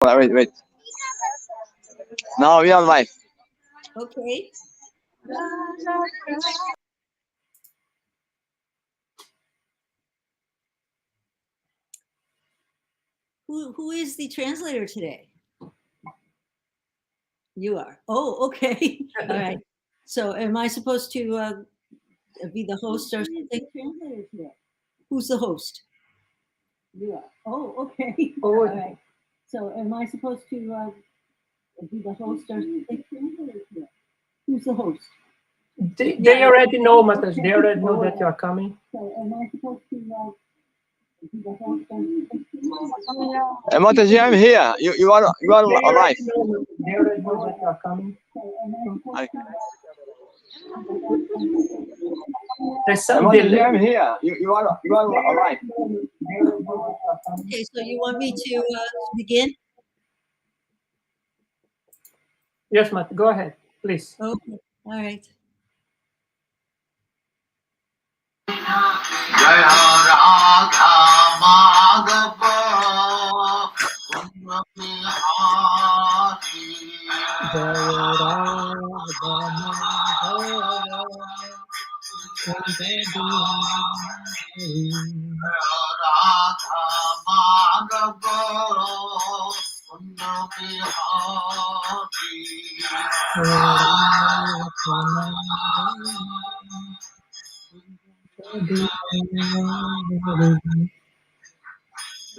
Wait. Now we are live. Okay. Who is the translator today? You are. Oh, okay. All right. So am I supposed to be the host or something? Translator today. Who's the host? You are. Oh, okay. All right. So am I supposed to be the host or something? Translator today. Who's the host? They already know, Mataji. They already know that you are coming. So am I supposed to be the host or something? Mataji, I'm here. You are alive. They already know that you are coming. There's some delay. I'm here. You are alive. Okay, so you want me to begin? Yes, Mat, go ahead, please. Okay, all right. Jai Radha Madhava Kunjabihari Radha Madhava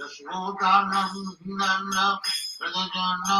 Yashodanandana Pradajana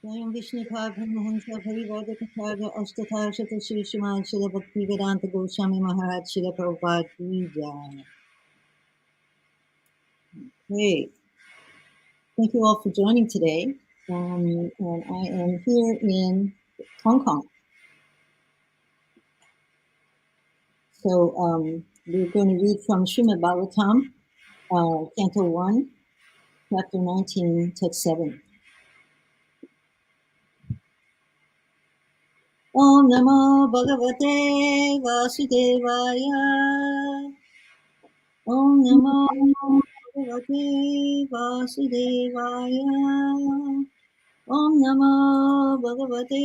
Swayam Vishnu Bhagavansa Bharivargakatharya Ashtathashata Shri Srimad Srila Bhaktivedanta Gosvāmī Maharaj Srila Prabhupada Ki Jai. Okay. Thank you all for joining today. And I am here in Hong Kong. So we're going to read from Srimad Bhagavatam, Canto 1, Chapter 19, Text 7. Om Namo Bhagavate Vasudevaya. Om Namo Bhagavate Vasudevaya. Om Namo Bhagavate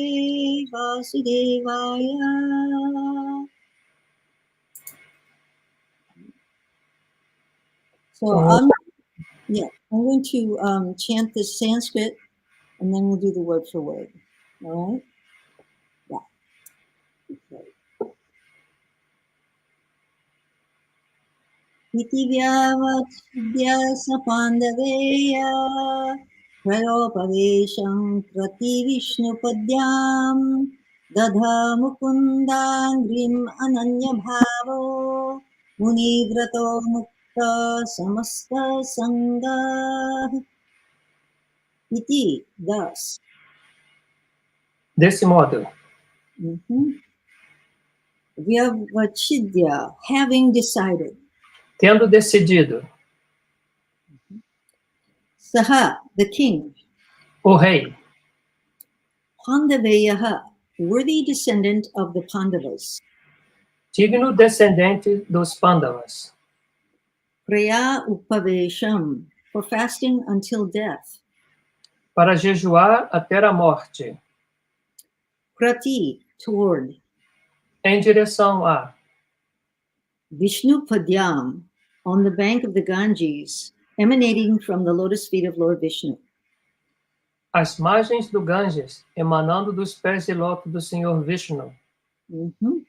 Vasudevaya. So I'm going to chant this Sanskrit, and then we'll do the word for word. All right? Iti vyavachidhyasa Pāṇḍaveya prayopavesham prati Vishnupadyam dadha mukundangrim ananya bhavo munigrato mukta samasta sangha. Iti, thus. Desse modo. Vyavachidya, having decided. Tendo decidido. Saha, the king. O rei. Pāṇḍaveyaha, worthy descendant of the Pāṇḍavas. Digno descendente dos Pāṇḍavas. Praya upavesham, for fasting until death. Para jejuar até a morte. Prati, toward. Em direção a. Vishnu Padyam, on the bank of the Ganges, emanating from the lotus feet of Lord Vishnu. As margens do Ganges, emanando dos pés de lótus do Senhor Vishnu. Mhm.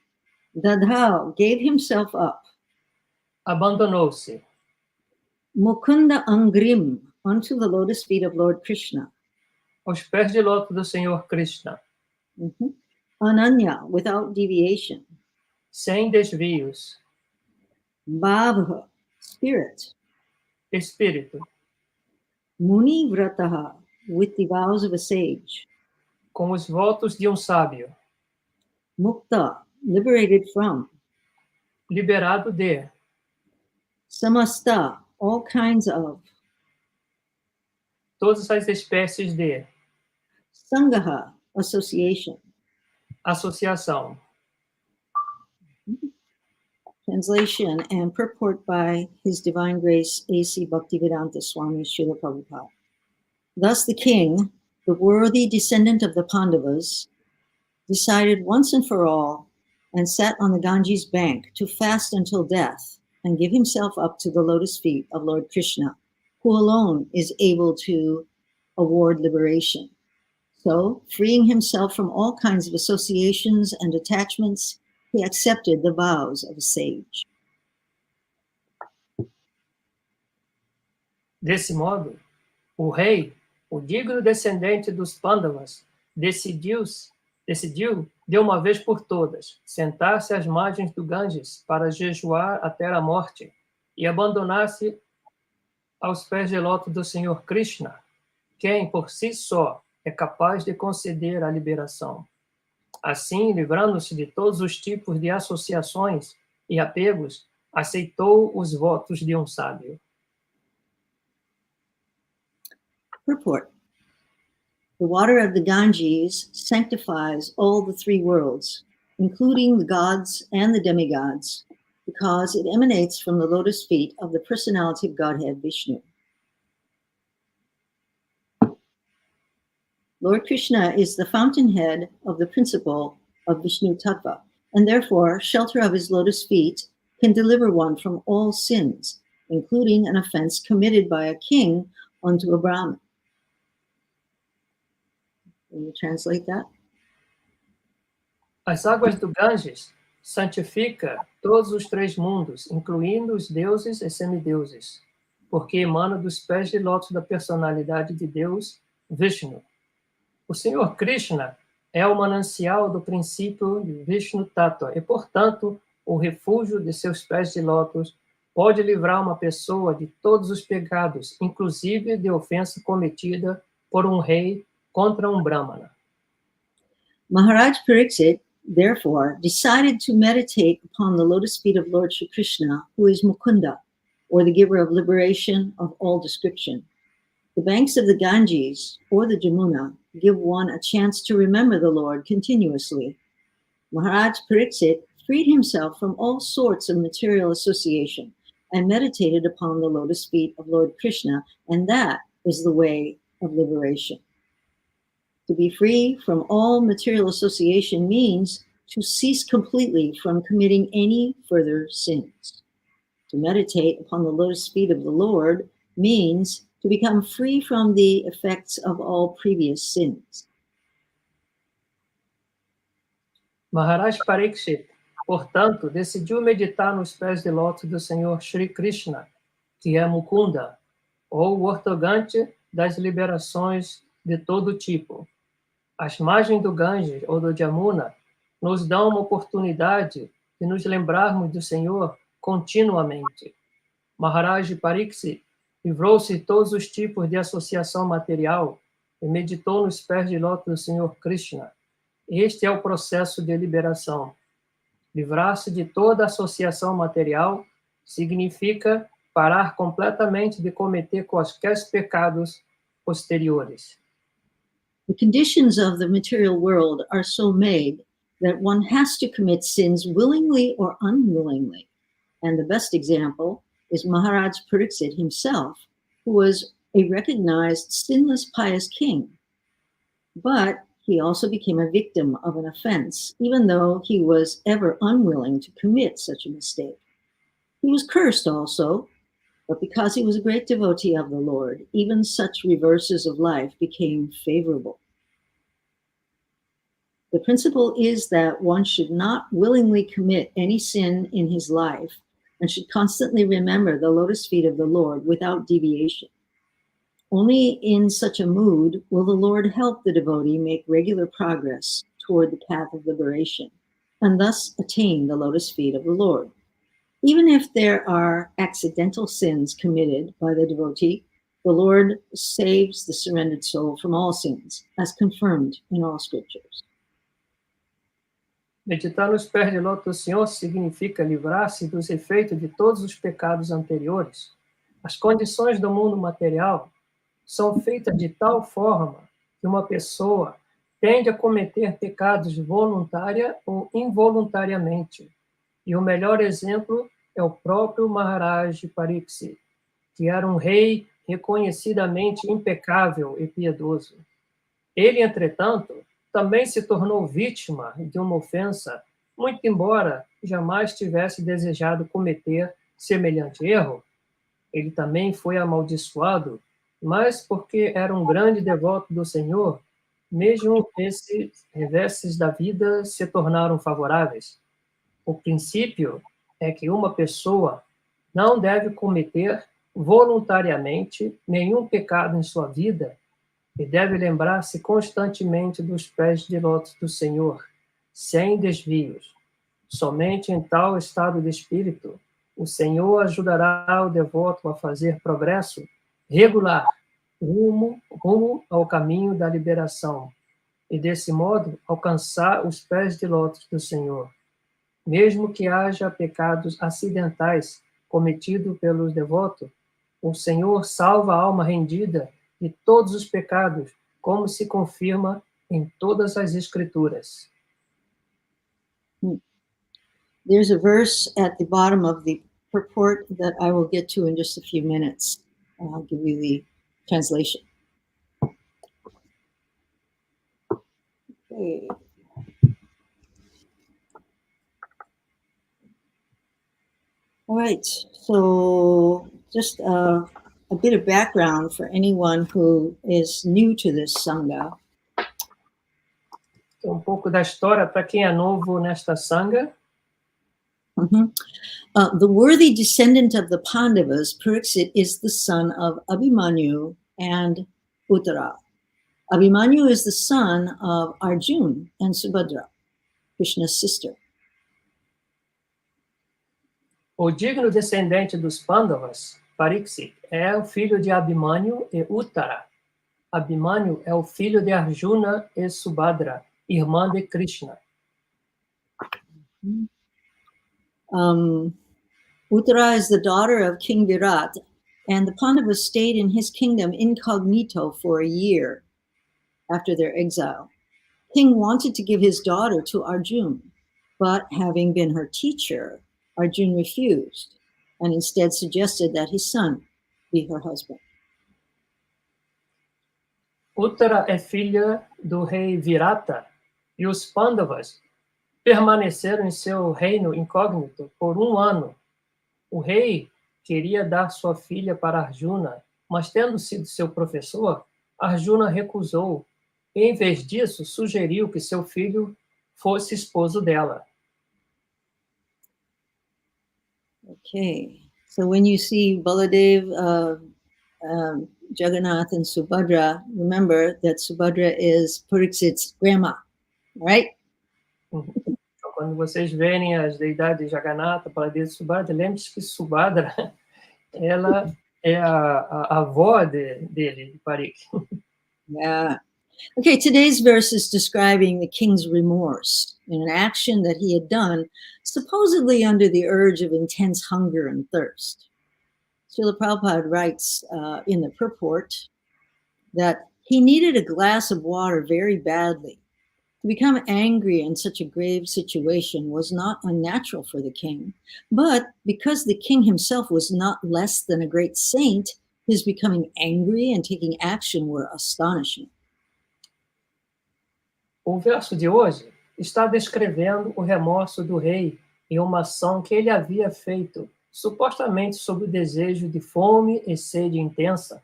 Dadhau gave himself up. Abandonou-se. Mukunda Angrim unto the lotus feet of Lord Krishna. Aos pés de lótus do Senhor Kṛṣṇa. Mhm. Ananya, without deviation. Sem desvios. Bhavha, spirit. Espírito. Muni Vrataha, with the vows of a sage. Com os votos de sábio. Mukta, liberated from. Liberado de. Samasta, all kinds of. Todas as espécies de. Sangaha, association. Associação. Translation and purport by His Divine Grace A.C. Bhaktivedanta Swami Srila Prabhupada. Thus the king, the worthy descendant of the Pāṇḍavas, decided once and for all and sat on the Ganges bank to fast until death and give himself up to the lotus feet of Lord Krishna, who alone is able to award liberation. So, freeing himself from all kinds of associations and attachments, he accepted the vows of a sage. Desse modo, o rei, o digno descendente dos Pāṇḍavas, decidiu, de uma vez por todas, sentar-se às margens do Ganges para jejuar até a morte e abandonar-se aos pés de lótus do Senhor Kṛṣṇa, quem, por si só, é capaz de conceder a liberação. Assim, livrando-se de todos os tipos de associações e apegos, aceitou os votos de sábio. Purport. The water of the Ganges sanctifies all the three worlds, including the gods and the demigods, because it emanates from the lotus feet of the personality of Godhead Vishnu. Lord Krishna is the fountainhead of the principle of Vishnu Tattva, and therefore shelter of his lotus feet can deliver one from all sins, including an offense committed by a king unto a Brahmin. Can you translate that? As águas do Ganges santifica todos os três mundos, incluindo os deuses e semideuses, porque emana dos pés de lótus da personalidade de Deus, Vishnu. O Senhor Kṛṣṇa é o manancial do princípio de Vishnu Tattva e, portanto, o refúgio de seus pés de lótus pode livrar uma pessoa de todos os pecados, inclusive de ofensa cometida por rei contra Brahmana. Maharaj Pariksit, therefore, decided to meditate upon the lotus feet of Lord Shri Krishna, who is Mukunda, or the giver of liberation of all description. The banks of the Ganges, or the Jamuna, give one a chance to remember the Lord continuously. Maharaj Pariksit freed himself from all sorts of material association and meditated upon the lotus feet of Lord Krishna, and that is the way of liberation. To be free from all material association means to cease completely from committing any further sins. To meditate upon the lotus feet of the Lord means to become free from the effects of all previous sins. Maharaj Pariksit, portanto, decidiu meditar nos pés de lótus do Senhor Shri Krishna, que é Mukunda, ou o ortogante das liberações de todo tipo. As margens do Ganges ou do Jamuna nos dão uma oportunidade de nos lembrarmos do Senhor continuamente. Maharaj Pariksit livrou-se de todos os tipos de associação material e meditou nos pés de lótus do Senhor Kṛṣṇa. Este é o processo de liberação. Livrar-se de toda associação material significa parar completamente de cometer quaisquer pecados posteriores. The conditions of the material world are so made that one has to commit sins willingly or unwillingly. And the best example is Maharaj Pariksit himself, who was a recognized sinless pious king. But he also became a victim of an offense, even though he was ever unwilling to commit such a mistake. He was cursed also, But because he was a great devotee of the Lord, even such reverses of life became favorable. The principle is that one should not willingly commit any sin in his life and should constantly remember the lotus feet of the Lord without deviation. Only in such a mood will the Lord help the devotee make regular progress toward the path of liberation and thus attain the lotus feet of the Lord. Even if there are accidental sins committed by the devotee, the Lord saves the surrendered soul from all sins, as confirmed in all scriptures. Meditar nos pés de lótus do Senhor significa livrar-se dos efeitos de todos os pecados anteriores. As condições do mundo material são feitas de tal forma que uma pessoa tende a cometer pecados voluntária ou involuntariamente. E o melhor exemplo é o próprio Maharaj Pariksit, que era um rei reconhecidamente impecável e piedoso. Ele, entretanto, também se tornou vítima de uma ofensa, muito embora jamais tivesse desejado cometer semelhante erro. Ele também foi amaldiçoado, mas porque era um grande devoto do Senhor, mesmo esses reverses da vida se tornaram favoráveis. O princípio é que uma pessoa não deve cometer voluntariamente nenhum pecado em sua vida e deve lembrar-se constantemente dos pés de lótus do Senhor, sem desvios. Somente em tal estado de espírito, o Senhor ajudará o devoto a fazer progresso regular, rumo ao caminho da liberação, e desse modo alcançar os pés de lótus do Senhor. Mesmo que haja pecados acidentais cometidos pelos devotos, o Senhor salva a alma rendida de todos os pecados, como se confirma em todas as Escrituras. There's a verse at the bottom of the purport that I will get to in just a few minutes. I'll give you the translation. Okay. All right, so just a bit of background for anyone who is new to this Sangha. Pouco da história para quem é novo nesta Sangha. The worthy descendant of the Pāṇḍavas, Pariksit, is the son of Abhimanyu and Uttara. Abhimanyu is the son of Arjuna and Subhadra, Krishna's sister. O digno descendente dos Pāṇḍavas, Pariksit, é o filho de Abhimanyu e Uttara. Abhimanyu é o filho de Arjuna e Subhadra, irmã de Krishna. Uttara is the daughter of King Virat, and the Pandavas stayed in his kingdom incognito for a year after their exile. King wanted to give his daughter to Arjuna, but having been her teacher, Arjuna refused and instead suggested that his son be her husband. Uttara é filha do rei Virata, e os Pāṇḍavas permaneceram em seu reino incógnito por 1 ano. O rei queria dar sua filha para Arjuna, mas tendo sido seu professor, Arjuna recusou e, em vez disso, sugeriu que seu filho fosse esposo dela. Okay, so when you see Baladev, Jagannath, and Subhadra, remember that Subhadra is Pariksit's grandma, right? Então, quando vocês verem as deidades Jagannatha, Baladev e Subhadra, lembre-se que Subhadra, ela é a avó dele, de Parik. Yeah. Okay, today's verse is describing the king's remorse in an action that he had done, supposedly under the urge of intense hunger and thirst. Srila Prabhupada writes in the purport that he needed a glass of water very badly. To become angry in such a grave situation was not unnatural for the king, but because the king himself was not less than a great saint, his becoming angry and taking action were astonishing. O verso de hoje está descrevendo o remorso do rei em uma ação que ele havia feito supostamente sob o desejo de fome e sede intensa.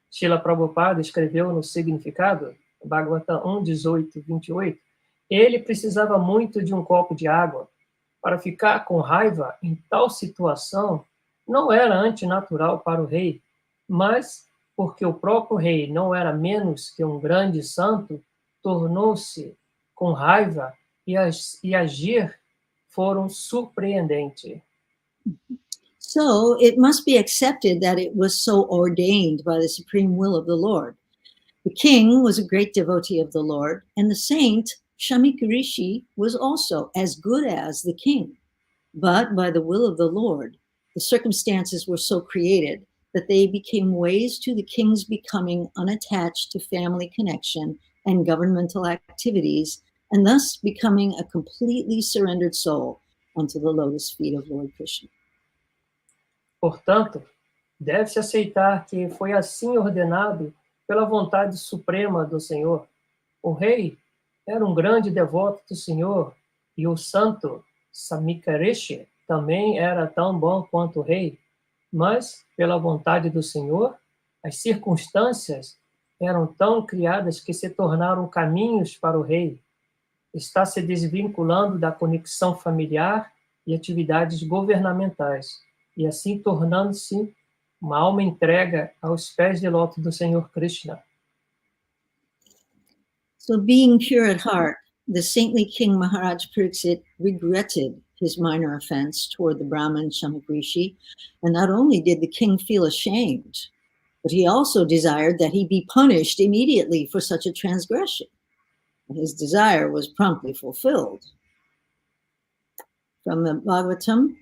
Srila Prabhupada escreveu no significado, Bhagavatam 1, 18, 28, ele precisava muito de um copo de água. Para ficar com raiva em tal situação não era antinatural para o rei, mas porque o próprio rei não era menos que um grande santo, tornou-se com raiva e agir foram surpreendentes. So it must be accepted that it was so ordained by the supreme will of the Lord. The king was a great devotee of the Lord, and the saint, Shamika Rishi, was also as good as the king. But by the will of the Lord, the circumstances were so created that they became ways to the king's becoming unattached to family connection and governmental activities, and thus becoming a completely surrendered soul unto the lotus feet of Lord Krishna. Portanto, deve-se aceitar que foi assim ordenado pela vontade suprema do Senhor. O rei era um grande devoto do Senhor, e o santo Shamika Rishi também era tão bom quanto o rei, mas, pela vontade do Senhor, as circunstâncias eram tão criadas que se tornaram caminhos para o rei. Está se desvinculando da conexão familiar e atividades governamentais, e assim tornando-se uma alma entrega aos pés de lótus do Senhor Kṛṣṇa. So being pure at heart, the saintly king Maharaj Pariksit regretted his minor offense toward the Brahmin Shamika Rishi, and not only did the king feel ashamed, but he also desired that he be punished immediately for such a transgression. And his desire was promptly fulfilled. From the Bhagavatam,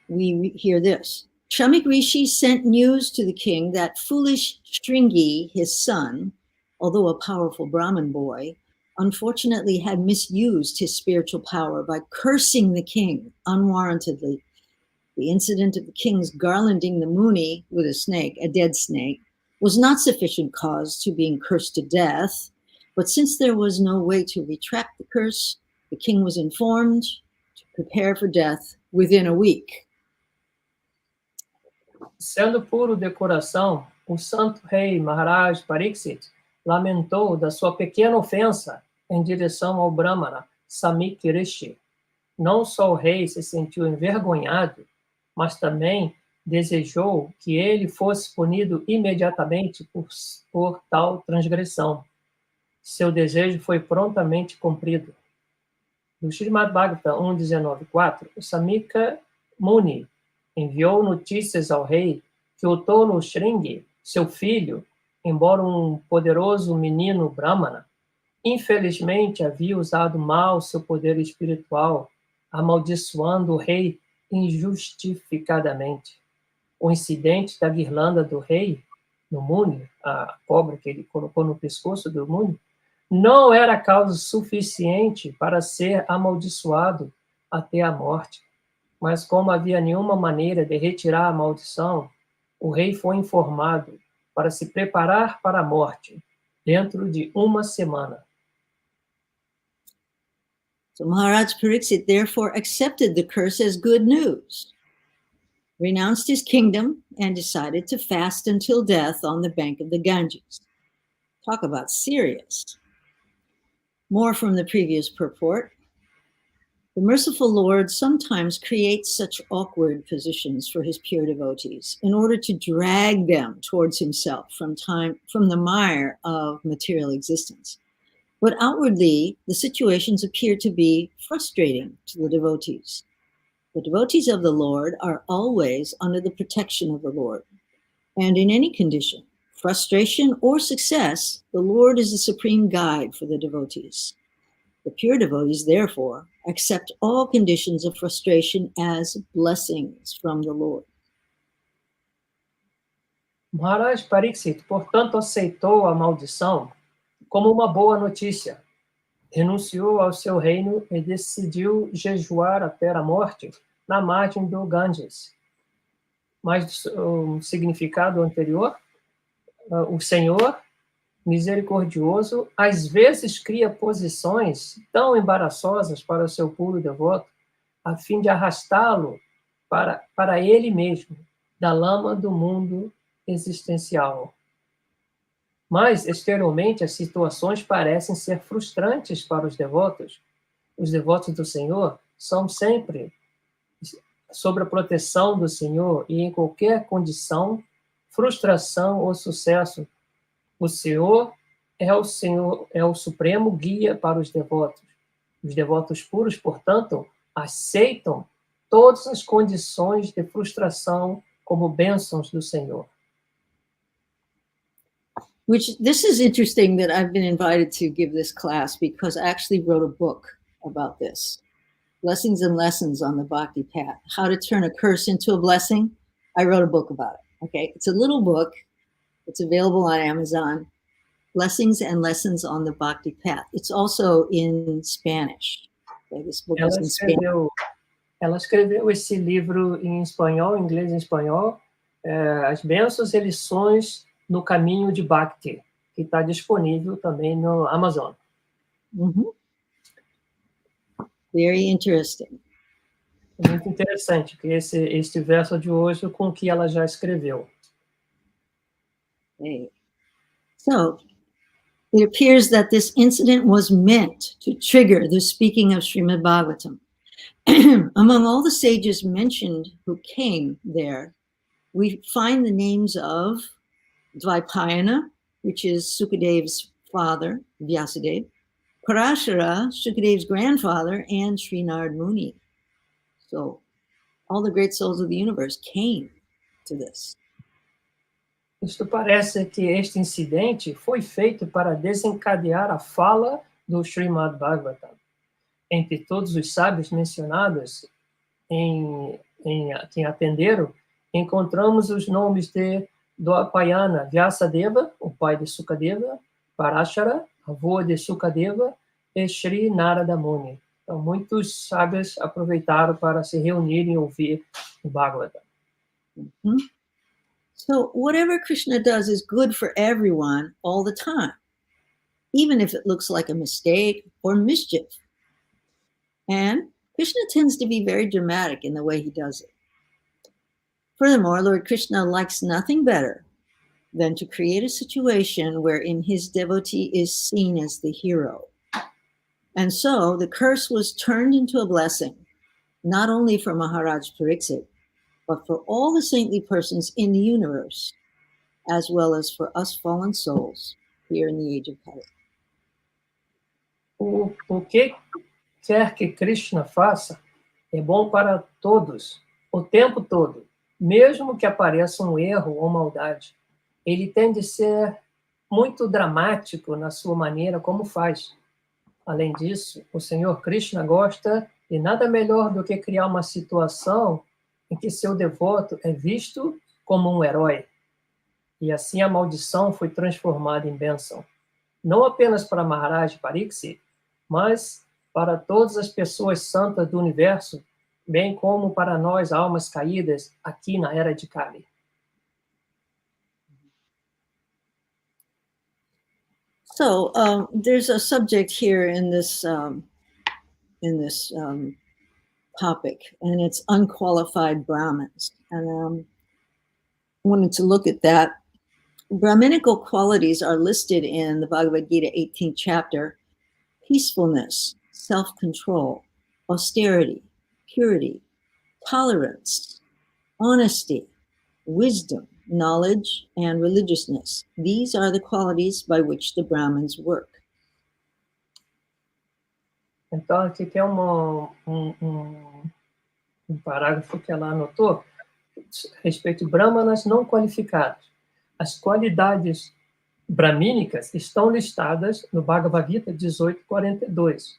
we hear this. Shamika Rishi sent news to the king that foolish Shringi, his son, although a powerful Brahmin boy, unfortunately had misused his spiritual power by cursing the king unwarrantedly. The incident of the king's garlanding the Muni with a snake, a dead snake, was not sufficient cause to being cursed to death, but since there was no way to retract the curse, the king was informed to prepare for death within a week. Sendo puro de coração, o santo rei Maharaj Pariksit lamentou da sua pequena ofensa em direção ao Brahmana Shamika Rishi. Não só o rei se sentiu envergonhado, mas também desejou que ele fosse punido imediatamente por tal transgressão. Seu desejo foi prontamente cumprido. No Srimad Bhagavatam 1.19.4, o Shamika Muni enviou notícias ao rei que o tolo Shringi, seu filho, embora um poderoso menino Brahmana, infelizmente havia usado mal seu poder espiritual, amaldiçoando o rei injustificadamente. O incidente da guirlanda do rei, no Muni, a cobra que ele colocou no pescoço do Muni, não era causa suficiente para ser amaldiçoado até a morte. Mas como havia nenhuma maneira de retirar a maldição, o rei foi informado para se preparar para a morte dentro de uma semana. So Maharaj Pariksit therefore accepted the curse as good news, renounced his kingdom, and decided to fast until death on the bank of the Ganges. Talk about serious. More from the previous purport. The merciful Lord sometimes creates such awkward positions for his pure devotees in order to drag them towards himself from the mire of material existence. But outwardly, the situations appear to be frustrating to the devotees. The devotees of the Lord are always under the protection of the Lord. And in any condition, frustration or success, the Lord is the supreme guide for the devotees. The pure devotees, therefore, accept all conditions of frustration as blessings from the Lord. Maharaj Pariksit, portanto, aceitou a maldição como uma boa notícia. Renunciou ao seu reino e decidiu jejuar até a morte na margem do Ganges. Mas o significado anterior, o Senhor misericordioso, às vezes cria posições tão embaraçosas para o seu puro devoto, a fim de arrastá-lo para ele mesmo, da lama do mundo existencial. Mas, exteriormente, as situações parecem ser frustrantes para os devotos. Os devotos do Senhor são sempre sob a proteção do Senhor e em qualquer condição, frustração ou sucesso. O Senhor é o supremo guia para os devotos. Os devotos puros, portanto, aceitam todas as condições de frustração como bênçãos do Senhor. Which, this is interesting that I've been invited to give this class because I actually wrote a book about this. Blessings and Lessons on the Bhakti Path. How to Turn a Curse into a Blessing. I wrote a book about it, okay? It's a little book. It's available on Amazon. Blessings and Lessons on the Bhakti Path. It's also in Spanish. Okay, this book is in Spanish. Ela escreveu esse livro em espanhol, inglês e espanhol, As Bênçãos e Lições no Caminho de Bhakti, que está disponível também no Amazon. Mm-hmm. Very interesting. Muito interessante que este verso de hoje com o que ela já escreveu. Okay. So, it appears that this incident was meant to trigger the speaking of Srimad Bhagavatam. Among all the sages mentioned who came there, we find the names of Dvaipayana, which is Sukadeva's father, Vyasadeva, Parashara, Sukadeva's grandfather, and Sri Narad Muni. So all the great souls of the universe came to this. Isto parece que este incidente foi feito para desencadear a fala do Srimad Bhagavatam. Entre todos os sábios mencionados quem atenderam, encontramos os nomes de Dvaipayana, Vyasadeva, o pai de Sukadeva, Parashara, avô de Sukadeva, e Sri Narada Muni. Então, muitos sábios aproveitaram para se reunirem e ouvir o Bhagavatam. Mm-hmm. So whatever Krishna does is good for everyone all the time, even if it looks like a mistake or mischief. And Krishna tends to be very dramatic in the way he does it. Furthermore, Lord Krishna likes nothing better than to create a situation wherein his devotee is seen as the hero. And so the curse was turned into a blessing, not only for Maharaj Pariksit, but for all the saintly persons in the universe, as well as for us fallen souls here in the age of Kali. O que quer que Krishna faça é bom para todos, o tempo todo, mesmo que apareça um erro ou maldade. Ele tem de ser muito dramático na sua maneira como faz. Além disso, o Senhor Kṛṣṇa gosta de nada melhor do que criar uma situação em que seu devoto é visto como um herói. E assim a maldição foi transformada em bênção. Não apenas para Maharaj Pariksit, mas para todas as pessoas santas do universo, bem como para nós, almas caídas, aqui na Era de Kali. So there's a subject here in this topic, and it's unqualified Brahmins. And I wanted to look at that. Brahminical qualities are listed in the Bhagavad Gita 18th chapter: peacefulness, self-control, austerity, purity, tolerance, honesty, wisdom, knowledge, and religiousness. These are the qualities by which the Brahmins work. Então, aqui tem um parágrafo que ela anotou a respeito de brahmanas não qualificados. As qualidades brahmínicas estão listadas no Bhagavad Gita 18:42.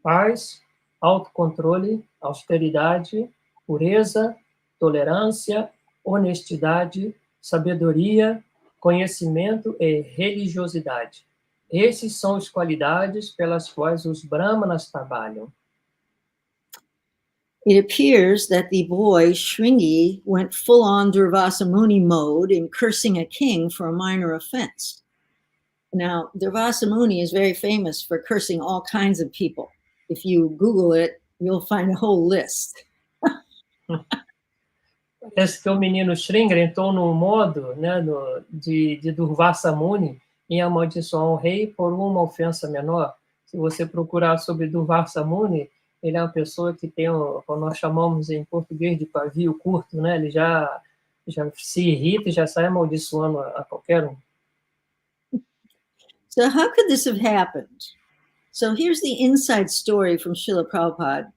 Paz, autocontrole, austeridade, pureza, tolerância, honestidade, sabedoria, conhecimento e religiosidade. Esses são as qualidades pelas quais os brahmanas trabalham. It appears that the boy Shringi went full-on Durvasa Muni mode in cursing a king for a minor offense. Now, Durvasa Muni is very famous for cursing all kinds of people. If you Google it, you'll find a whole list. Parece que o menino Shringa entrou no modo, né, de Durvasa Muni em amaldiçoar um rei por uma ofensa menor. Se você procurar sobre Durvasa Muni, ele é uma pessoa que tem o que nós chamamos em português de pavio curto, né? Ele já se irrita e já sai amaldiçoando a qualquer um. So how could this have happened? So here's the inside story from Srila Prabhupada,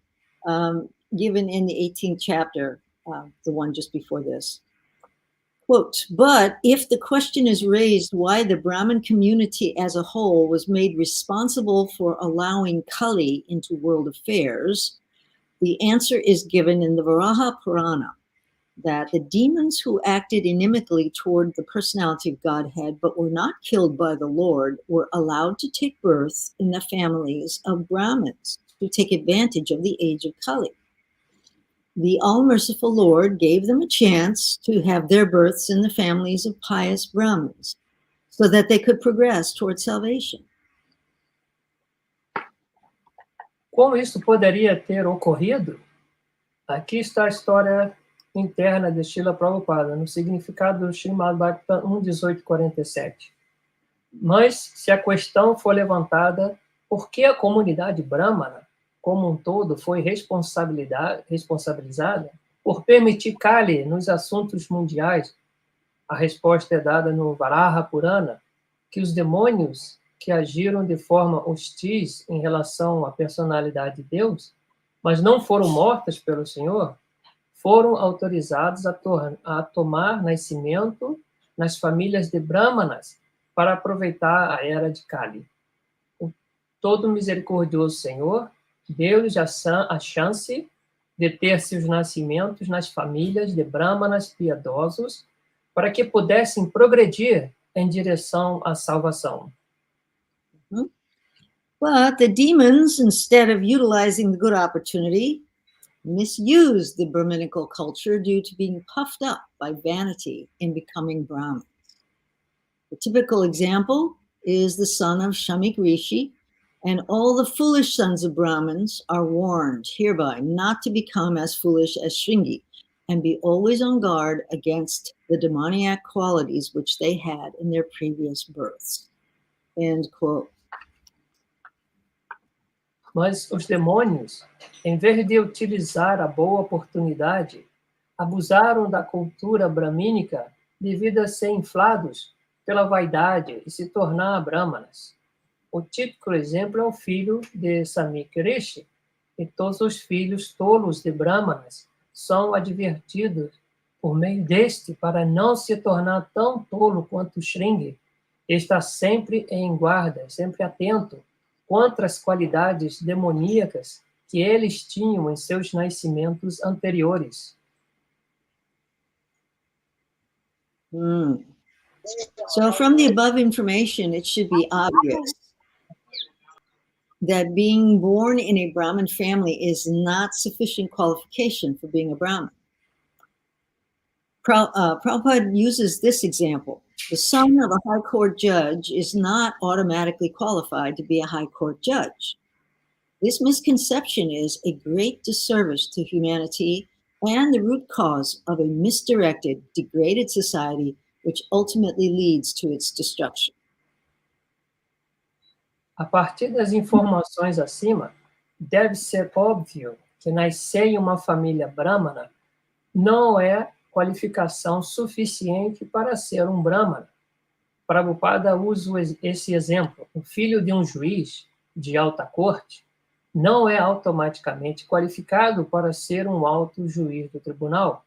given in the 18th chapter, the one just before this. Quote, but if the question is raised why the Brahmin community as a whole was made responsible for allowing Kali into world affairs, the answer is given in the Varaha Purana, that the demons who acted inimically toward the personality of Godhead but were not killed by the Lord were allowed to take birth in the families of Brahmins to take advantage of the age of Kali. The all-merciful Lord gave them a chance to have their births in the families of pious Brahmins so that they could progress toward salvation. Como isso poderia ter ocorrido? Aqui está a história interna de Srila Prabhupada, no significado do Srimad Bhagavatam 1.18.47. Mas, se a questão for levantada, por que a comunidade brahmana, como um todo, foi responsabilizada por permitir Kali nos assuntos mundiais, a resposta é dada no Varaha Purana, que os demônios que agiram de forma hostis em relação à personalidade de Deus, mas não foram mortas pelo Senhor, foram autorizados a tomar nascimento nas famílias de Brahmanas para aproveitar a era de Kali. O todo misericordioso Senhor deu-lhes a chance de ter seus nascimentos nas famílias de Brahmanas piedosos para que pudessem progredir em direção à salvação. But the demons, instead of utilizing the good opportunity, misused the Brahminical culture due to being puffed up by vanity in becoming Brahmins. The typical example is the son of Shamik Rishi, and all the foolish sons of Brahmins are warned hereby not to become as foolish as Shringi and be always on guard against the demoniac qualities which they had in their previous births. End quote. Mas os demônios, em vez de utilizar a boa oportunidade, abusaram da cultura bramínica devido a ser inflados pela vaidade e se tornar brahmanas. O típico exemplo é o filho de Samik Rishi, e todos os filhos tolos de brahmanas são advertidos por meio deste para não se tornar tão tolo quanto Shringi. Está sempre em guarda, sempre atento contra as qualidades demoníacas que eles tinham em seus nascimentos anteriores. So from the above information, it should be obvious that being born in a Brahmin family is not sufficient qualification for being a Brahmin. Prabhupada uses this example. The son of a high court judge is not automatically qualified to be a high court judge. This misconception is a great disservice to humanity and the root cause of a misdirected, degraded society which ultimately leads to its destruction. A partir das informações acima, deve ser óbvio que nascer em uma família brahmana não é qualificação suficiente para ser um brahmana. Prabhupada usa esse exemplo. O filho de um juiz de alta corte não é automaticamente qualificado para ser um alto juiz do tribunal.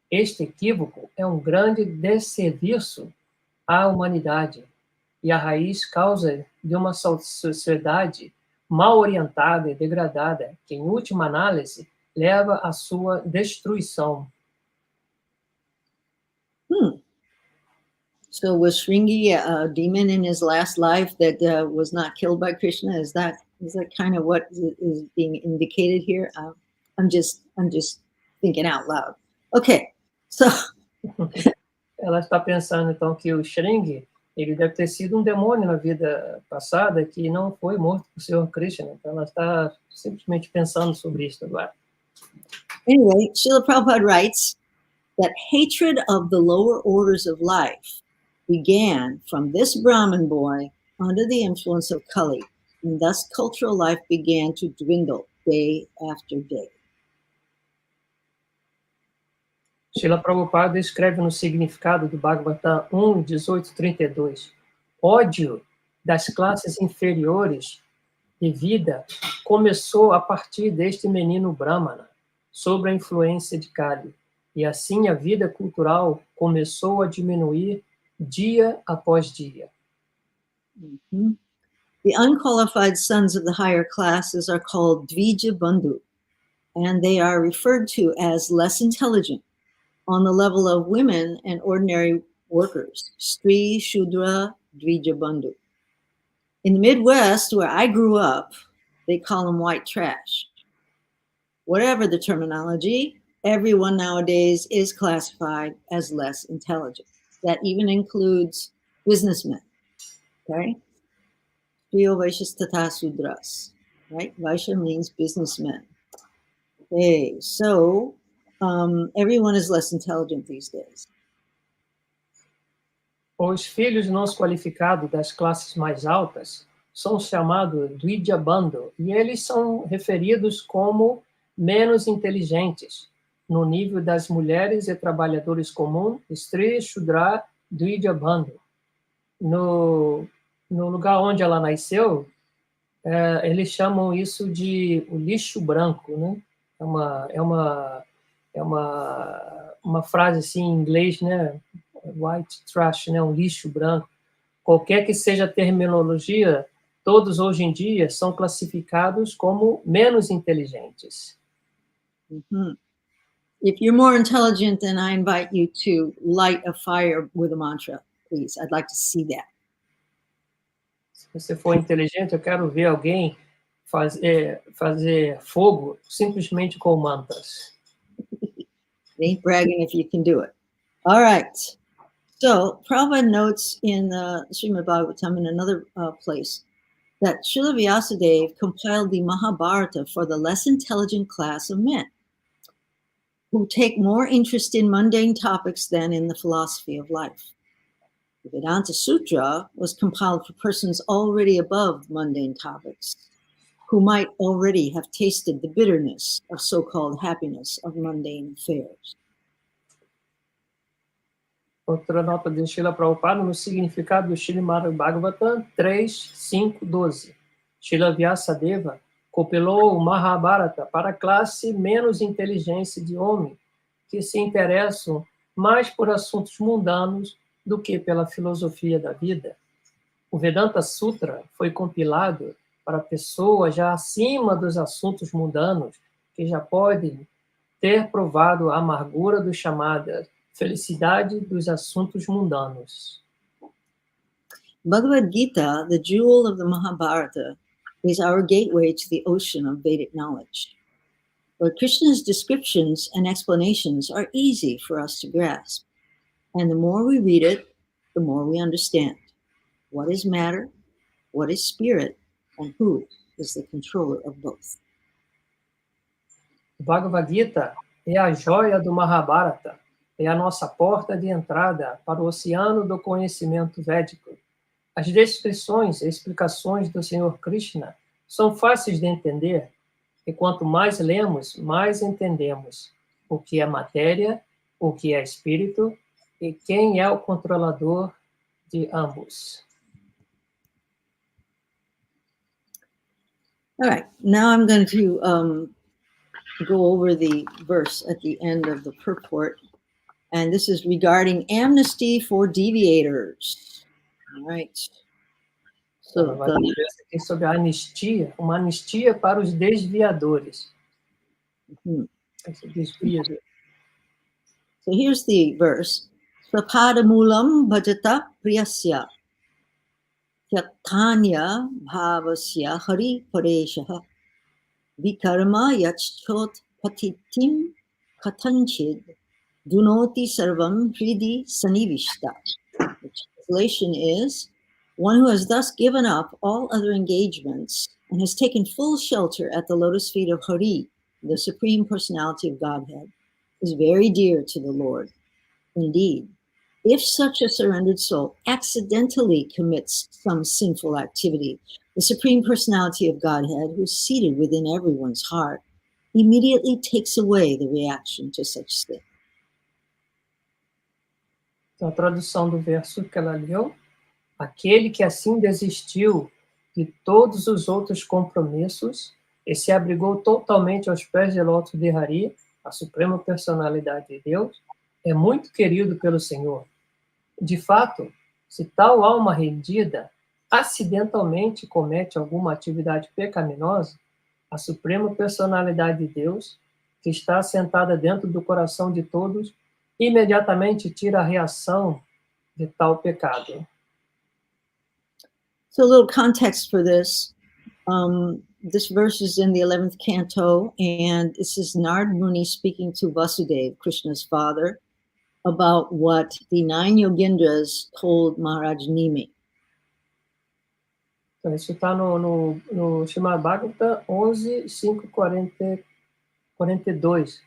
Este equívoco é um grande desserviço à humanidade e a raiz causa de uma sociedade mal orientada e degradada, que, em última análise, leva à sua destruição. So was Shringi a demon in his last life that was not killed by Krishna? Is that kind of what is being indicated here? I'm just thinking out loud. Okay, so ela está pensando então que o Shringi, ele deve ter sido um demônio na vida passada que não foi morto por Senhor Kṛṣṇa. Então ela está simplesmente pensando sobre isso agora. Anyway, Srila Prabhupada writes, that hatred of the lower orders of life began from this Brahmin boy under the influence of Kali, and thus cultural life began to dwindle day after day. Srila Prabhupada escreve no significado do Bhagavatam 1:18-32. Ódio das classes inferiores de vida começou a partir deste menino Brahmana, sob a influência de Kali, e assim a vida cultural começou a diminuir dia após dia. Mm-hmm. The unqualified sons of the higher classes are called Dvija Bandhu, and they are referred to as less intelligent on the level of women and ordinary workers, Stri, Shudra, Dvija Bandhu. In the Midwest, where I grew up, they call them white trash. Whatever the terminology, everyone nowadays is classified as less intelligent. That even includes businessmen, okay? Striyo Vaishyas Tata Sudras, right? Vaishya means businessmen. Okay, so everyone is less intelligent these days. Os filhos não qualificados das classes mais altas são chamados Dvija Bandhu, e eles são referidos como menos inteligentes, no nível das mulheres e trabalhadores comuns, Stri, Shudra, Dvija Bandhu. No lugar onde ela nasceu, eles chamam isso de o lixo branco, né? É uma frase assim em inglês, né? White trash, né? Um lixo branco. Qualquer que seja a terminologia, todos hoje em dia são classificados como menos inteligentes. Mm-hmm. If you're more intelligent, then I invite you to light a fire with a mantra, please. I'd like to see that. Se você for inteligente, eu quero ver alguém fazer fogo simplesmente com mantras. Ain't bragging if you can do it. All right. So Prabhupada notes in Srimad Bhagavatam in another place that Srila Vyasadeva compiled the Mahabharata for the less intelligent class of men who take more interest in mundane topics than in the philosophy of life. The Vedanta Sutra was compiled for persons already above mundane topics, who might already have tasted the bitterness of so-called happiness of mundane affairs. Outra nota de Srila Prabhupada no significado do Srimad Bhagavatam 3:5-12. Srila Vyasadeva compilou o Mahabharata para a classe menos inteligência de homem, que se interessam mais por assuntos mundanos do que pela filosofia da vida. O Vedanta Sutra foi compilado para pessoas já acima dos assuntos mundanos, que já podem ter provado a amargura do chamada felicidade dos assuntos mundanos. Bhagavad Gita, the jewel of the Mahabharata, is our gateway to the ocean of Vedic knowledge. Lord Krishna's descriptions and explanations are easy for us to grasp. And the more we read it, the more we understand what is matter, what is spirit, and who is the controller of both. O Bhagavad Gita é a joia do Mahabharata, é a nossa porta de entrada para o oceano do conhecimento védico. As descrições e explicações do Senhor Kṛṣṇa são fáceis de entender, e quanto mais lemos, mais entendemos o que é matéria, o que é espírito, e quem é o controlador de ambos. All right, now I'm going to go over the verse at the end of the purport, and this is regarding amnesty for deviators. All right. So Vai dizer aqui sobre a anistia, uma anistia para os desviadores. So here's the verse. Svapadamulam bhajata priyasya tyaktanya bhavasya hari pareshaha vikarma yachchot patitim katanchid dunoti sarvam hridi sanivishta. The translation is, one who has thus given up all other engagements and has taken full shelter at the lotus feet of Hari, the Supreme Personality of Godhead, is very dear to the Lord. Indeed, if such a surrendered soul accidentally commits some sinful activity, the Supreme Personality of Godhead, who is seated within everyone's heart, immediately takes away the reaction to such sin. Então, a tradução do verso que ela leu: aquele que assim desistiu de todos os outros compromissos e se abrigou totalmente aos pés de lótus de Hari, a Suprema Personalidade de Deus, é muito querido pelo Senhor. De fato, se tal alma rendida acidentalmente comete alguma atividade pecaminosa, a Suprema Personalidade de Deus, que está assentada dentro do coração de todos, imediatamente tira a reação de tal pecado. So a little context for this. This verse is in the 11th canto, and this is Narad Muni speaking to Vasudeva, Krishna's father, about what the 9 Yogendras told Maharaj Nimi. Então, isso está no Srimad Bhagavatam 11, 5, 42.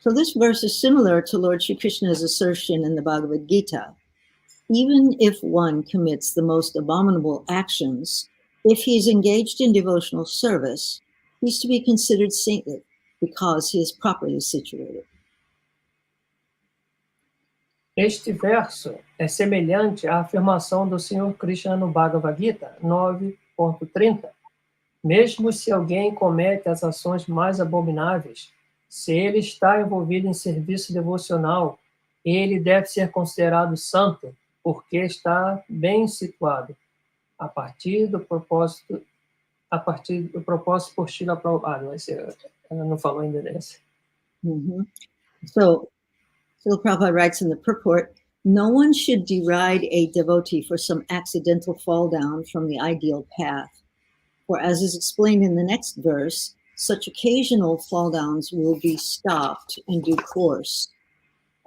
So this verse is similar to Lord Shri Krishna's assertion in the Bhagavad Gita. Even if one commits the most abominable actions, if he is engaged in devotional service, he is to be considered saintly because he is properly situated. Este verso é semelhante à afirmação do Senhor Kṛṣṇa no Bhagavad Gita 9.30. Mesmo se alguém comete as ações mais abomináveis, se ele está envolvido em serviço devocional, ele deve ser considerado santo, porque está bem situado, a partir do propósito por Srila Prabhupada. Ela não falou ainda dessa. So, Srila Prabhupada writes in the purport, no one should deride a devotee for some accidental fall down from the ideal path. For as is explained in the next verse, such occasional fall downs will be stopped in due course,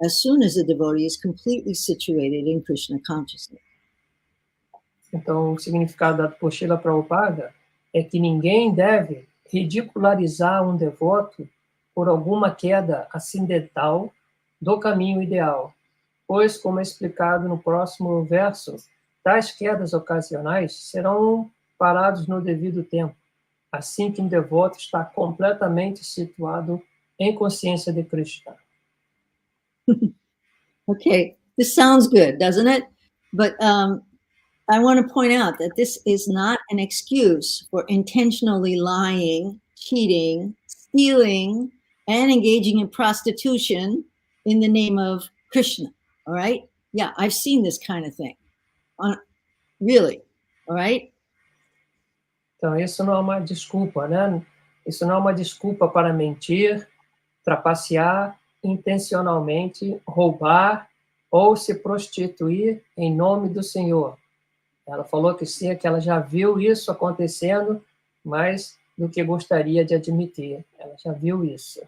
as soon as the devotee is completely situated in Krishna consciousness. Então, o significado dado por Srila Prabhupada é que ninguém deve ridicularizar um devoto por alguma queda acidental do caminho ideal, pois, como é explicado no próximo verso, tais quedas ocasionais serão parados no devido tempo, assim que um devoto está completamente situado em consciência de Krishna. Okay, this sounds good, doesn't it? But I want to point out that this is not an excuse for intentionally lying, cheating, stealing, and engaging in prostitution in the name of Krishna, all right? Yeah, I've seen this kind of thing. Really, all right? Então, isso não é uma desculpa, né? Isso não é uma desculpa para mentir, trapacear, intencionalmente, roubar ou se prostituir em nome do Senhor. Ela falou que sim, que ela já viu isso acontecendo, mais do que gostaria de admitir. Ela já viu isso.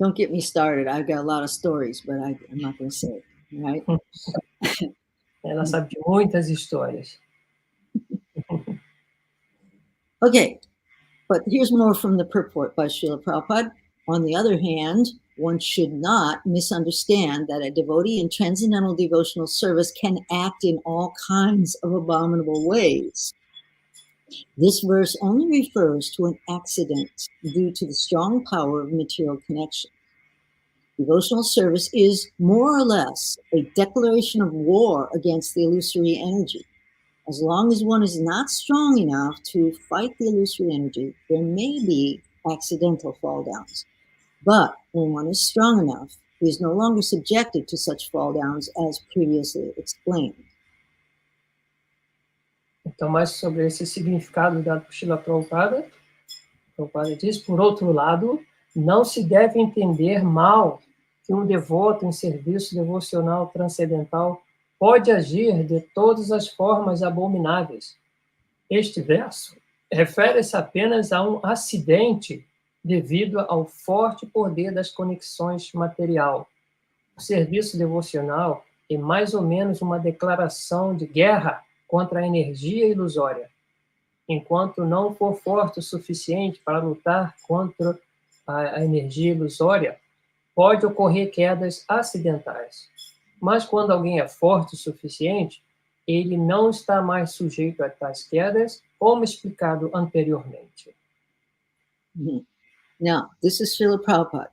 Don't get me started. I've got a lot of stories, but I'm not going to say it, right? Ela sabe de muitas histórias. Okay, but here's more from the purport by Srila Prabhupada. On the other hand, one should not misunderstand that a devotee in transcendental devotional service can act in all kinds of abominable ways. This verse only refers to an accident due to the strong power of material connection. Devotional service is more or less a declaration of war against the illusory energy. As long as one is not strong enough to fight the illusory energy, there may be accidental fall downs. But when one is strong enough, he is no longer subjected to such fall downs as previously explained. Então, mais sobre esse significado dado por Srila Prabhupada. Prabhupada diz, por outro lado, não se deve entender mal que um devoto em serviço devocional transcendental pode agir de todas as formas abomináveis. Este verso refere-se apenas a um acidente devido ao forte poder das conexões material. O serviço devocional é mais ou menos uma declaração de guerra contra a energia ilusória. Enquanto não for forte o suficiente para lutar contra a energia ilusória, pode ocorrer quedas acidentais. Mas quando alguém é forte o suficiente, ele não está mais sujeito a tais quedas, como explicado anteriormente. Now, this is Srila Prabhupada.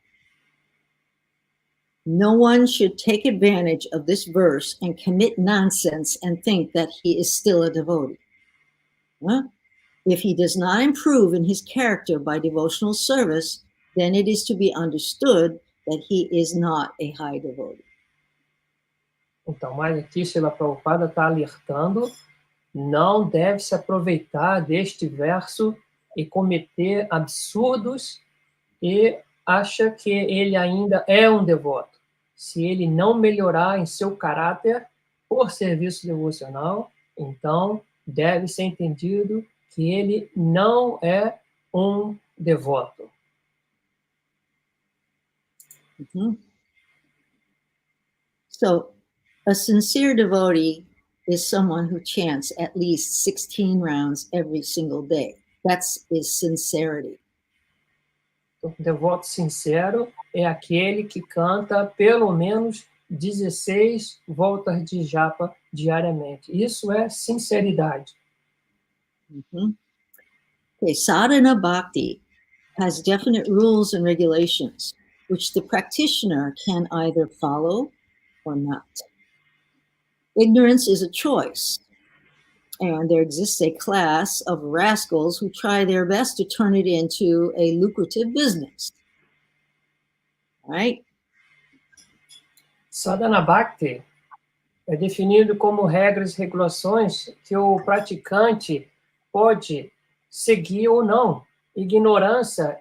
No one should take advantage of this verse and commit nonsense and think that he is still a devotee. Huh? If he does not improve in his character by devotional service, then it is to be understood that he is not a high devotee. Então, mas aqui Srila Prabhupada está alertando, não deve se aproveitar deste verso e cometer absurdos e acha que ele ainda é um devoto. Se ele não melhorar em seu caráter por serviço devocional, então deve ser entendido que ele não é um devoto. So, a sincere devotee is someone who chants at least 16 rounds every single day. That's his sincerity. O devoto sincero é aquele que canta pelo menos 16 voltas de japa diariamente. Isso é sinceridade. Okay, sadhana bhakti has definite rules and regulations, which the practitioner can either follow or not. Ignorance is a choice, and there exists a class of rascals who try their best to turn it into a lucrative business. Right? Sadhana Bhakti é definido como regras e regulações que o praticante pode seguir ou não. Ignorância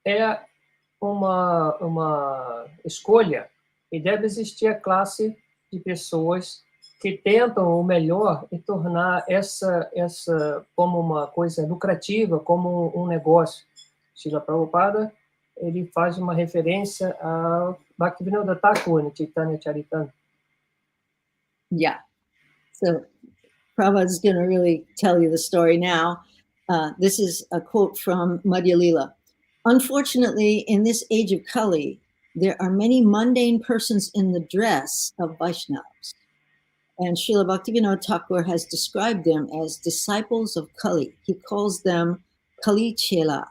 é uma escolha e deve existir a classe de pessoas que tentam o melhor e tornar essa como uma coisa lucrativa, como um negócio. Srila Prabhupada, ele faz uma referência a Bhaktivinoda Thakur, no Chaitanya Charitamrita. Yeah. So Prabhupada's going to really tell you the story now. This is a quote from Madhya Lila. Unfortunately, in this age of Kali, there are many mundane persons in the dress of Vaishnavas. And Srila Bhaktivinoda Thakur has described them as disciples of Kali. He calls them Kali Chela.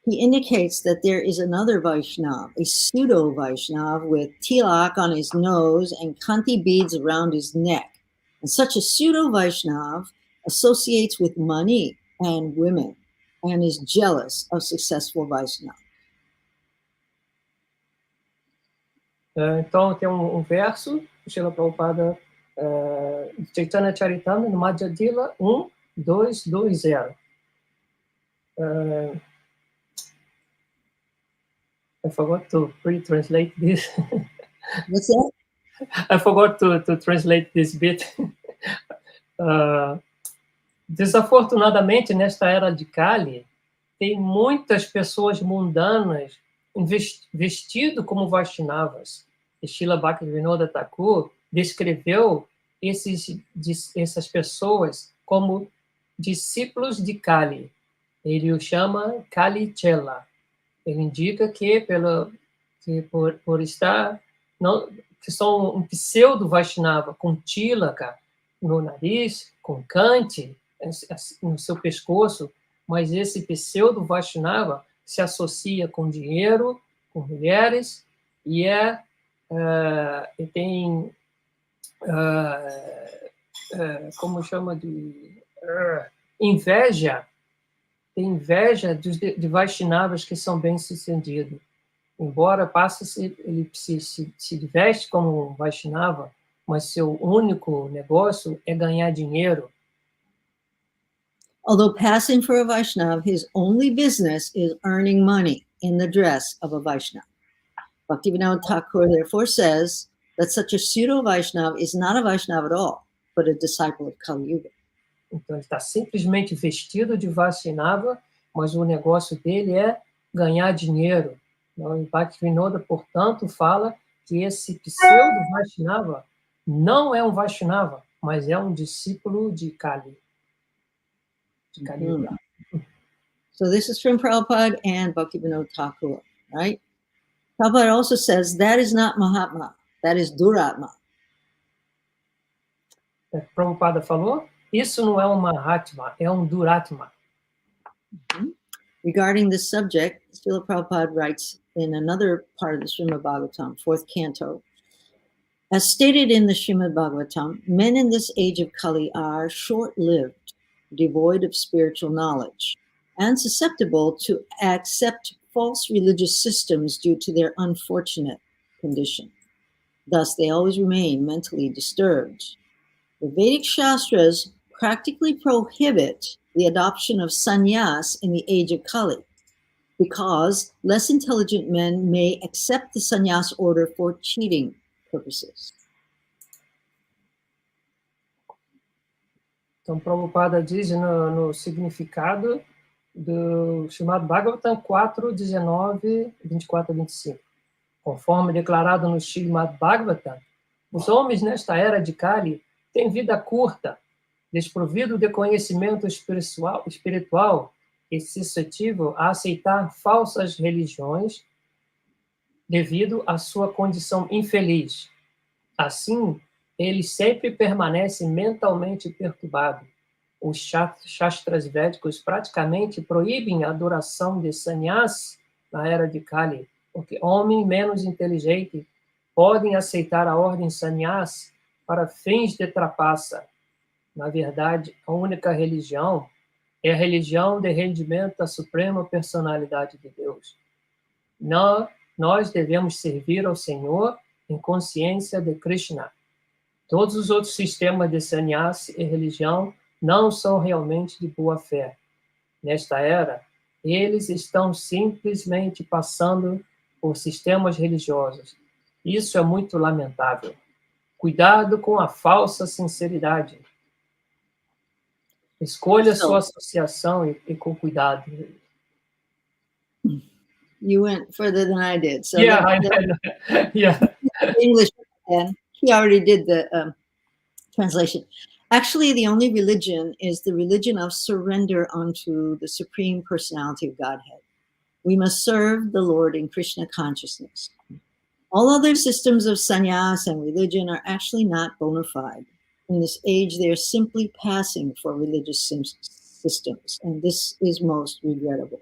He indicates that there is another Vaishnava, a pseudo-Vaishnava with tilak on his nose and kanti beads around his neck. And such a pseudo-Vaishnava associates with money and women and is jealous of successful Vaishnava. Então, tem um verso, Srila Prabhupada, Chaitanya Charitamrita, no Madhya Lila 1.2.2.0. I forgot to pre-translate this. What's that? I forgot to translate this bit. Desafortunadamente, nesta era de Kali, tem muitas pessoas mundanas vestidas como Vaishnavas. E Srila Bhaktivinoda Thakur descreveu essas pessoas como discípulos de Kali. Ele o chama Kali Chela. Ele indica que por estar que são um pseudo Vaishnava com tilaka no nariz, com kante no seu pescoço, mas esse pseudo Vaishnava se associa com dinheiro, com mulheres e tem como chama de inveja. Tem inveja de Vaishnavas que são bem-sucedidos. Embora ele se veste como um Vaishnava, mas seu único negócio é ganhar dinheiro. Although passing for a Vaishnava, his only business is earning money in the dress of a Vaishnava. Bhaktivinoda Thakur therefore says that such a pseudo-Vaishnava is not a Vaishnava at all, but a disciple of Kali Yuga. Então, ele está simplesmente vestido de Vaishnava, mas o negócio dele é ganhar dinheiro. Então, Bhaktivinoda, portanto, fala que esse pseudo-Vaishnava não é um Vaishnava, mas é discípulo de Kali. De Kali. So this is from Prabhupada and Bhaktivinoda Thakur, right? Prabhupada also says that is not Mahatma, that is Duratma. Prabhupada falou, isso não é Mahatma, é Duratma. Regarding this subject, Srila Prabhupada writes in another part of the Srimad Bhagavatam, 4th canto, as stated in the Srimad Bhagavatam, men in this age of Kali are short-lived, devoid of spiritual knowledge, and susceptible to accept false religious systems due to their unfortunate condition. Thus, they always remain mentally disturbed. The Vedic Shastras practically prohibit the adoption of sannyas in the age of Kali, because less intelligent men may accept the sannyas order for cheating purposes. Então, Prabhupada diz no significado do chamado Bhagavatam 4, 19, 24 a 25. Conforme declarado no Srimad Bhagavatam, os homens nesta era de Kali têm vida curta, desprovido de conhecimento espiritual e suscetível a aceitar falsas religiões devido à sua condição infeliz. Assim, eles sempre permanecem mentalmente perturbados. Os Shastras Védicos praticamente proíbem a adoração de sannyas na era de Kali, porque homens menos inteligentes podem aceitar a ordem sannyas para fins de trapaça. Na verdade, a única religião é a religião de rendimento à suprema personalidade de Deus. Nós devemos servir ao Senhor em consciência de Krishna. Todos os outros sistemas de sannyas e religião não são realmente de boa fé. Nesta era, eles estão simplesmente passando por sistemas religiosos. Isso é muito lamentável. Cuidado com a falsa sinceridade. Escolha sua associação e com cuidado. You went further than I did. So Yeah, I know. Yeah. English, and he already did the translation. Actually, the only religion is the religion of surrender unto the Supreme Personality of Godhead. We must serve the Lord in Krishna consciousness. All other systems of sannyas and religion are actually not bona fide. In this age, they are simply passing for religious systems, and this is most regrettable.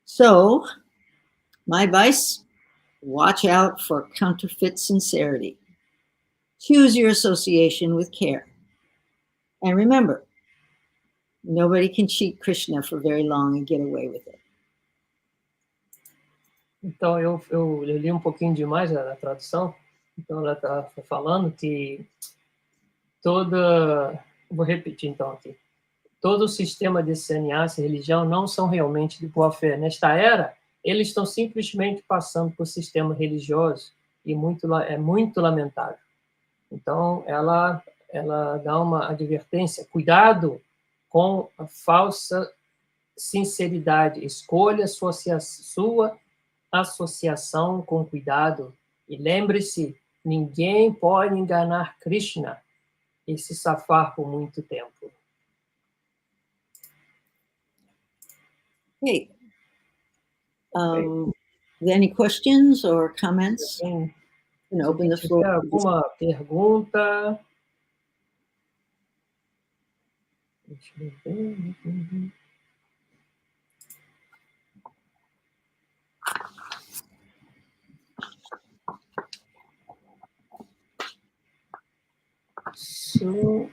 So, my advice, watch out for counterfeit sincerity. Choose your association with care. And remember, nobody can cheat Krishna for very long and get away with it. Então, eu li um pouquinho demais a tradução. Então, ela está falando que vou repetir então aqui. Todo o sistema de sannyas e religião não são realmente de boa fé. Nesta era, eles estão simplesmente passando por sistema religioso e é muito lamentável. Então, ela dá uma advertência. Cuidado com a falsa sinceridade. Escolha sua associação com cuidado. E lembre-se, ninguém pode enganar Krishna e se safar por muito tempo. Hey, any questions or comments? Sim. Open the floor. Alguma pergunta? Deixa eu ver. So,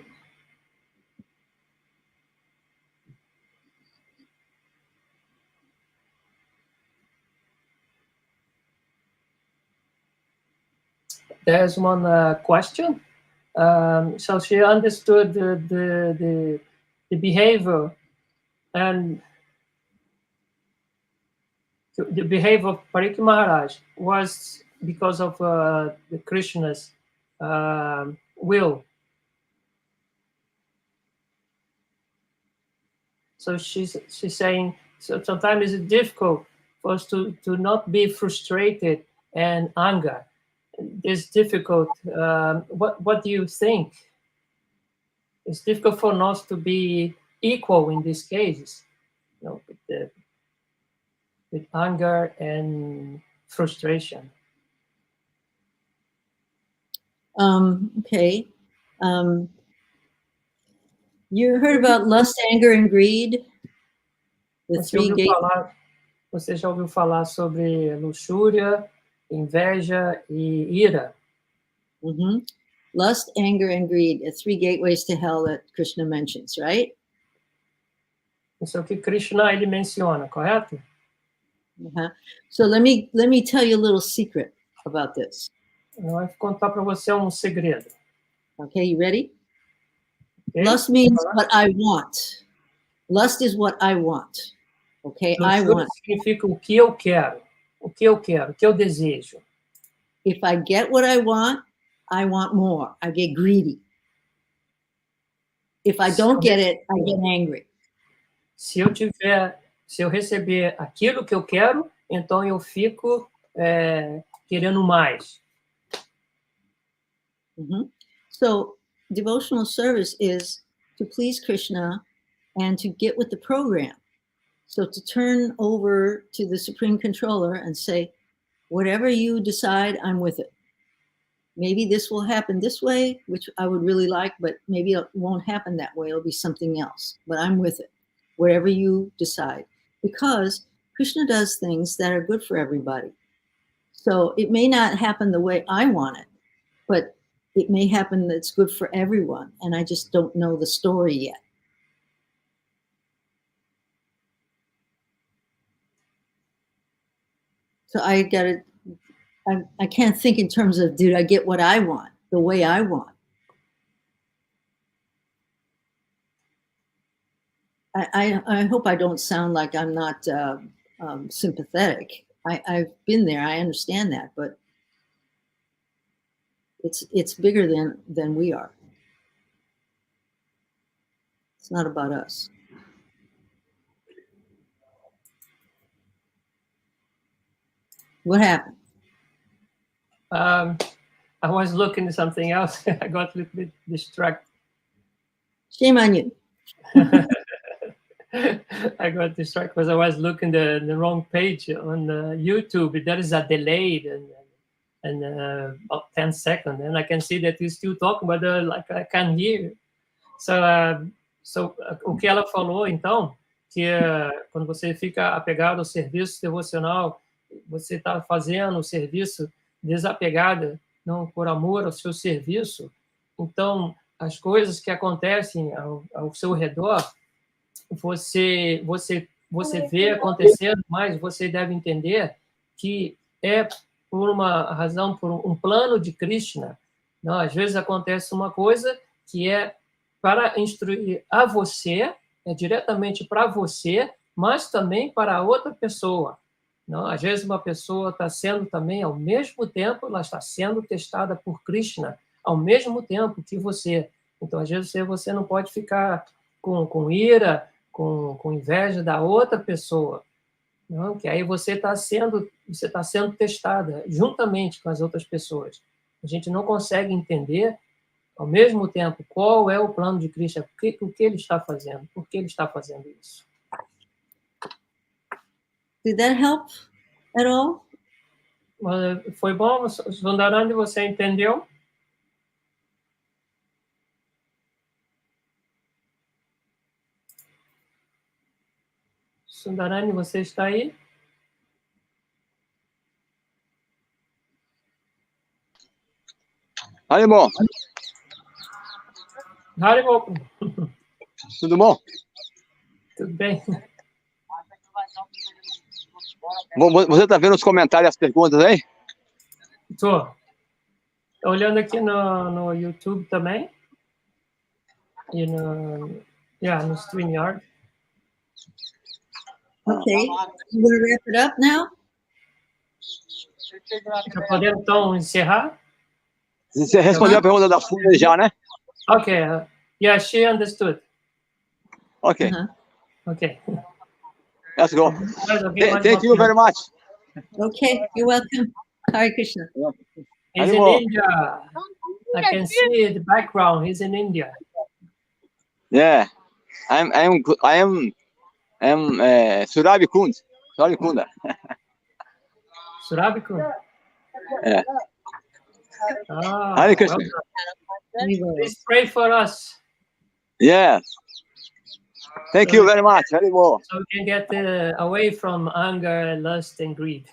there's one question. So she understood the behavior and the behavior of Parikshit Maharaj was because of the Krishna's will. So she's saying, so sometimes it's difficult for us to not be frustrated and anger. It's difficult. What do you think it's difficult for us to be equal in these cases, you know, with anger and frustration. Okay. You heard about lust, anger, and greed? The three gates. Você já ouviu falar sobre luxúria, inveja e ira? Lust, anger, and greed, the three gateways to hell that Krishna mentions, right? Isso é o que Krishna ele menciona, correto? So let me tell you a little secret about this. Eu vou contar para você segredo. Okay, you ready? Okay? Lust means what I want. Lust is what I want. Okay, I want. Significa o que eu quero, o que eu quero, o que eu desejo. If I get what I want more. I get greedy. If I don't get it, I get angry. Se eu receber aquilo que eu quero, então eu fico querendo mais. So devotional service is to please Krishna and to get with the program. So to turn over to the Supreme Controller and say, whatever you decide, I'm with it. Maybe this will happen this way, which I would really like, but maybe it won't happen that way. It'll be something else, but I'm with it, whatever you decide. Because Krishna does things that are good for everybody. So it may not happen the way I want it, but it may happen that's good for everyone. And I just don't know the story yet. So I can't think in terms of, did I get what I want, the way I want? I hope I don't sound like I'm not sympathetic. I've been there, I understand that, but it's bigger than we are. It's not about us. What happened? I was looking at something else. I got a little bit distracted. Shame on you. I got distracted because I was looking the wrong page on YouTube. There is a delay and about 10 seconds, and I can see that you're still talking, but like I can't hear. So o que ela falou, então, que quando você fica apegado ao serviço devocional, você está fazendo o serviço desapegada, não por amor ao seu serviço, então as coisas que acontecem ao seu redor, você vê acontecendo, mas você deve entender que é por uma razão, por um plano de Krishna. Não, às vezes acontece uma coisa que é para instruir a você, é diretamente para você, mas também para a outra pessoa. Não, às vezes uma pessoa está sendo também, ao mesmo tempo, ela está sendo testada por Krishna, ao mesmo tempo que você. Então, às vezes, você não pode ficar com ira, com inveja da outra pessoa, não? Que aí você está sendo testada juntamente com as outras pessoas. A gente não consegue entender, ao mesmo tempo, qual é o plano de Krishna, o que ele está fazendo, por que ele está fazendo isso. Did that help at all? Foi bom? Sundarani, você entendeu? Sundarani, você está aí? Haribol. Haribol. Tudo bom? Tudo bem. Você está vendo os comentários e as perguntas aí? Estou. Estou olhando aqui no YouTube também. E no StreamYard. Okay. You want to wrap it up now? Já podemos, então, encerrar? Você respondeu a pergunta da Folha já, né? Ok. Yeah, she understood. Ok. Ok. Let's go. Thank you very much. Okay, you're welcome. Hare Krishna. He's in India. I can see the background. He's in India. Yeah, I am Surabikund. Surabikunda. Surabikunda. Yeah. Ah, Hare well Krishna. done. We will. Please pray for us Yes. Thank So you we very much. Very well. so we can get away from anger, lust, and greed.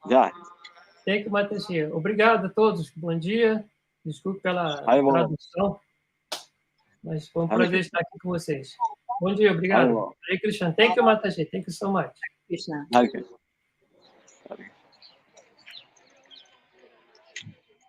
Yeah. Thank you, Matashi. Obrigado a todos. Bom dia. Desculpe pela Aí, bom. tradução, mas foi um Hare prazer estar aqui com vocês. Bom dia, obrigado. Aí, bom. Hare Krishna. Thank you, Matashi. Thank you so much. Krishna. Hare Krishna.